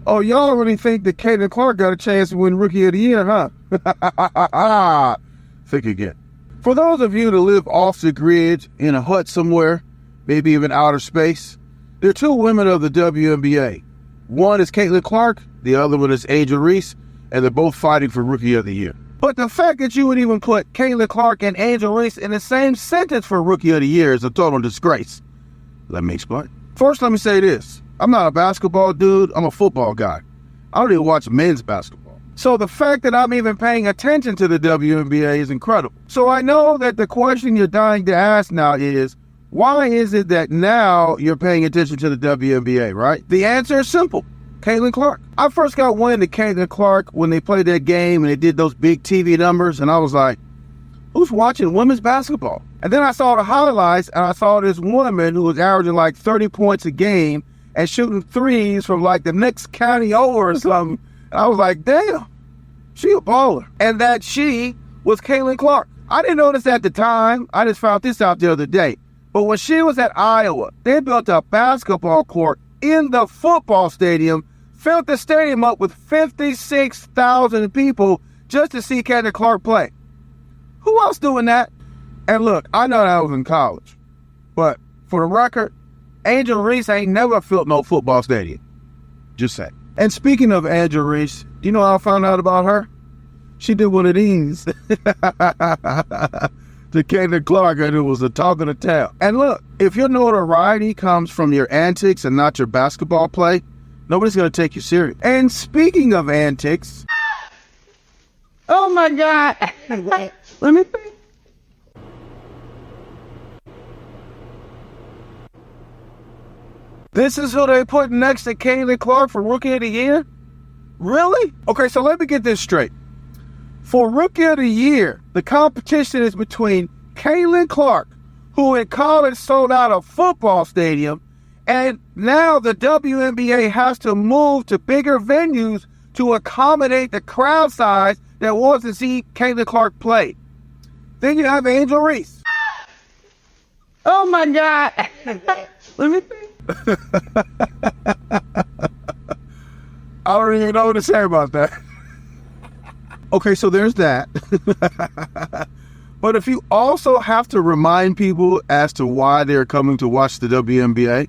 Oh, y'all really think that Caitlin Clark got a chance to win Rookie of the Year, huh? Think again. For those of you that live off the grid in a hut somewhere, maybe even outer space, there are two women of the WNBA. One is Caitlin Clark, the other one is Angel Reese, and they're both fighting for Rookie of the Year. But the fact that you would even put Caitlin Clark and Angel Reese in the same sentence for Rookie of the Year is a total disgrace. Let me explain. First, let me say this. I'm not a basketball dude. I'm a football guy. I don't even watch men's basketball. So the fact that I'm even paying attention to the WNBA is incredible. So I know that the question you're dying to ask now is, why is it that now you're paying attention to the WNBA, right? The answer is simple. Caitlin Clark. I first got wind of Caitlin Clark when they played that game and they did those big TV numbers, and I was like, who's watching women's basketball? And then I saw the highlights, and I saw this woman who was averaging like 30 points a game and shooting threes from like the next county over or something. And I was like, damn, she a baller. And that she was Caitlin Clark. I didn't notice at the time. I just found this out the other day. But when she was at Iowa, they built a basketball court in the football stadium, filled the stadium up with 56,000 people just to see Caitlin Clark play. Who else doing that? And look, I know that I was in college, but for the record, Angel Reese ain't never filled no football stadium. Just say. And speaking of Angel Reese, do you know how I found out about her? She did one of these to Caitlin Clark, and it was the talk of the town. And look, if your notoriety comes from your antics and not your basketball play, nobody's going to take you serious. And speaking of antics, oh my God, let me think. This is who they put next to Caitlin Clark for Rookie of the Year? Really? Okay, so let me get this straight. For Rookie of the Year, the competition is between Caitlin Clark, who in college sold out a football stadium, and now the WNBA has to move to bigger venues to accommodate the crowd size that wants to see Caitlin Clark play. Then you have Angel Reese. Oh my God. Let me think. I don't even know what to say about that. Okay, so there's that. But if you also have to remind people as to why they're coming to watch the WNBA,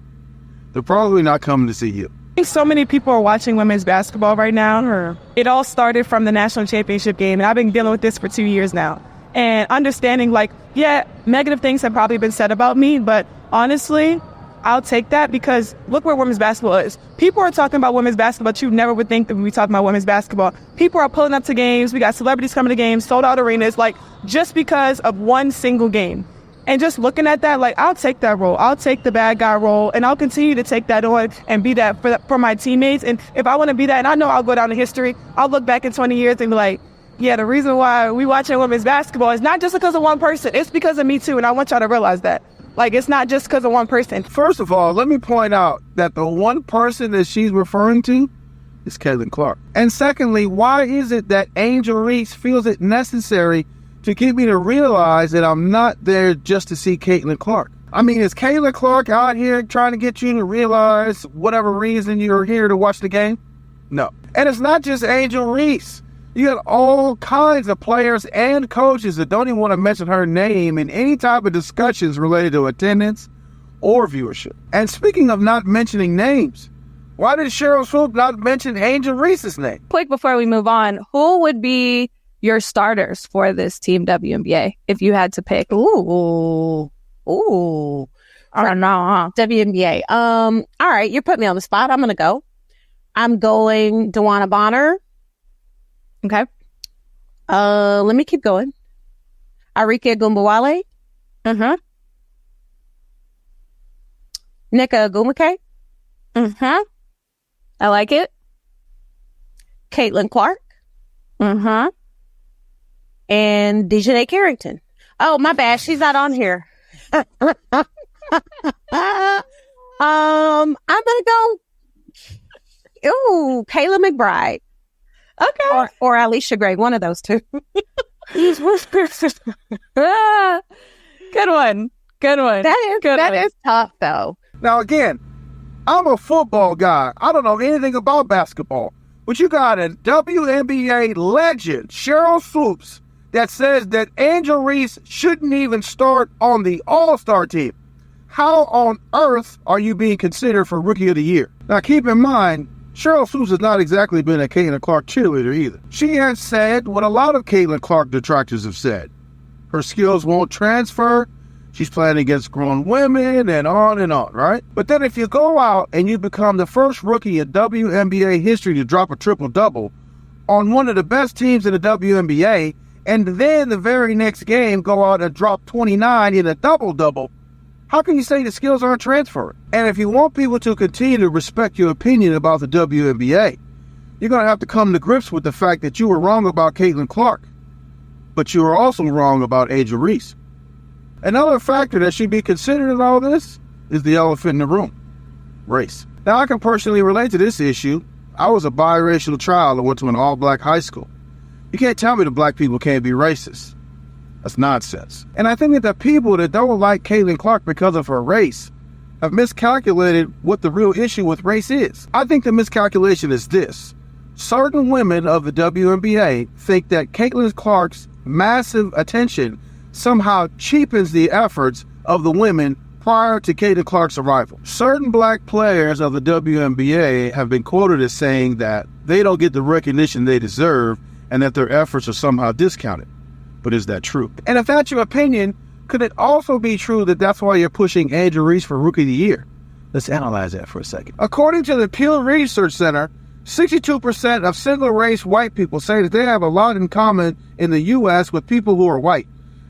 they're probably not coming to see you. I think so many people are watching women's basketball right now. It all started from the national championship game, and I've been dealing with this for 2 years now. And understanding, like, yeah, negative things have probably been said about me, but honestly, I'll take that because look where women's basketball is. People are talking about women's basketball, but you never would think that we talk about women's basketball. People are pulling up to games. We got celebrities coming to games, sold out arenas, like just because of one single game. And just looking at that, like, I'll take that role. I'll take the bad guy role, and I'll continue to take that on and be that for my teammates. And if I want to be that, and I know I'll go down in history, I'll look back in 20 years and be like, yeah, the reason why we watching women's basketball is not just because of one person. It's because of me too, and I want y'all to realize that. Like, it's not just because of one person. First of all, let me point out that the one person that she's referring to is Caitlin Clark. And secondly, why is it that Angel Reese feels it necessary to get me to realize that I'm not there just to see Caitlin Clark? I mean, is Caitlin Clark out here trying to get you to realize whatever reason you're here to watch the game? No. And it's not just Angel Reese. You got all kinds of players and coaches that don't even want to mention her name in any type of discussions related to attendance or viewership. And speaking of not mentioning names, why did Cheryl Swoop not mention Angel Reese's name? Quick before we move on, who would be your starters for this Team WNBA if you had to pick? Ooh. I don't know, huh? WNBA. All right, you're putting me on the spot. I'm going to go. I'm going DeWanna Bonner. Okay. Let me keep going. Arike Gumbawale. Mm-hmm. Nneka Ogwumike. Mm-hmm. I like it. Caitlin Clark. Mm-hmm. And Dejanay Carrington. Oh, my bad. She's not on here. I'm gonna go. Ooh, Kayla McBride. Okay. Or Alicia Gray. One of those two. Good one. That is tough, though. Now, again, I'm a football guy. I don't know anything about basketball. But you got a WNBA legend, Cheryl Swoops, that says that Angel Reese shouldn't even start on the All-Star team. How on earth are you being considered for Rookie of the Year? Now, keep in mind, Cheryl Swoops has not exactly been a Caitlin Clark cheerleader either. She has said what a lot of Caitlin Clark detractors have said. Her skills won't transfer. She's playing against grown women and on, right? But then if you go out and you become the first rookie in WNBA history to drop a triple-double on one of the best teams in the WNBA, and then the very next game go out and drop 29 in a double-double, how can you say the skills aren't transferred? And if you want people to continue to respect your opinion about the WNBA, you're going to have to come to grips with the fact that you were wrong about Caitlin Clark, but you were also wrong about Angel Reese. Another factor that should be considered in all this is the elephant in the room, race. Now, I can personally relate to this issue. I was a biracial child and went to an all-black high school. You can't tell me that black people can't be racist. That's nonsense. And I think that the people that don't like Caitlin Clark because of her race have miscalculated what the real issue with race is. I think the miscalculation is this. Certain women of the WNBA think that Caitlin Clark's massive attention somehow cheapens the efforts of the women prior to Caitlin Clark's arrival. Certain black players of the WNBA have been quoted as saying that they don't get the recognition they deserve and that their efforts are somehow discounted. But is that true? And if that's your opinion, could it also be true that that's why you're pushing Angel Reese for Rookie of the Year? Let's analyze that for a second. According to the Pew Research Center, 62% of single-race white people say that they have a lot in common in the U.S. with people who are white.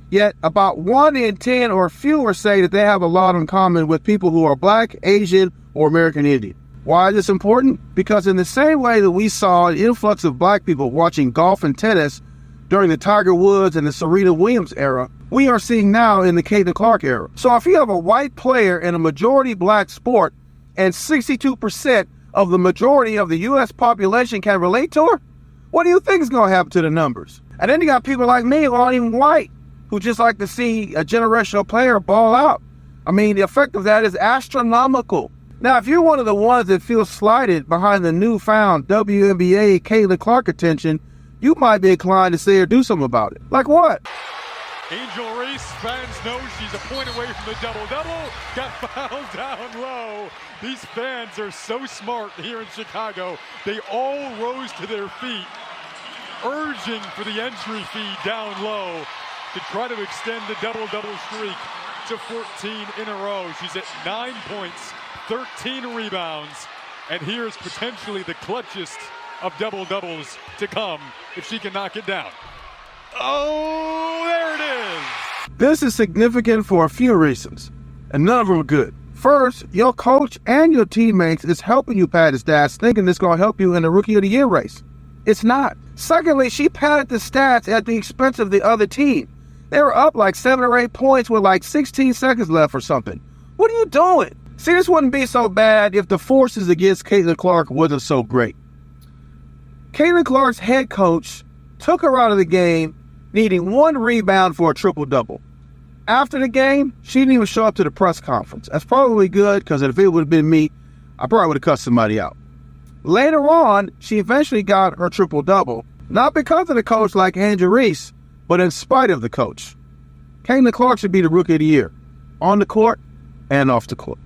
Yet about 1 in 10 or fewer say that they have a lot in common with people who are black, Asian, or American Indian. Why is this important? Because in the same way that we saw an influx of black people watching golf and tennis during the Tiger Woods and the Serena Williams era, we are seeing now in the Caitlin Clark era. So if you have a white player in a majority black sport and 62% of the majority of the U.S. population can relate to her, what do you think is going to happen to the numbers? And then you got people like me who aren't even white, who just like to see a generational player ball out. I mean, the effect of that is astronomical. Now, if you're one of the ones that feels slighted behind the newfound WNBA Caitlin Clark attention, you might be inclined to say or do something about it. Like what? Angel Reese, fans know she's a point away from the double-double. Got fouled down low. These fans are so smart here in Chicago. They all rose to their feet, urging for the entry fee down low to try to extend the double-double streak to 14 in a row. She's at 9 points, 13 rebounds, and here's potentially the clutchest of double-doubles to come if she can knock it down. Oh, there it is! This is significant for a few reasons, and none of them are good. First, your coach and your teammates is helping you pad the stats, thinking it's going to help you in the Rookie of the Year race. It's not. Secondly, she padded the stats at the expense of the other team. They were up like 7 or 8 points with like 16 seconds left or something. What are you doing? See, this wouldn't be so bad if the forces against Caitlin Clark wasn't so great. Caitlin Clark's head coach took her out of the game needing 1 rebound for a triple-double. After the game, she didn't even show up to the press conference. That's probably good, because if it would have been me, I probably would have cussed somebody out. Later on, she eventually got her triple-double, not because of the coach like Angel Reese, but in spite of the coach. Caitlin Clark should be the Rookie of the Year, on the court and off the court.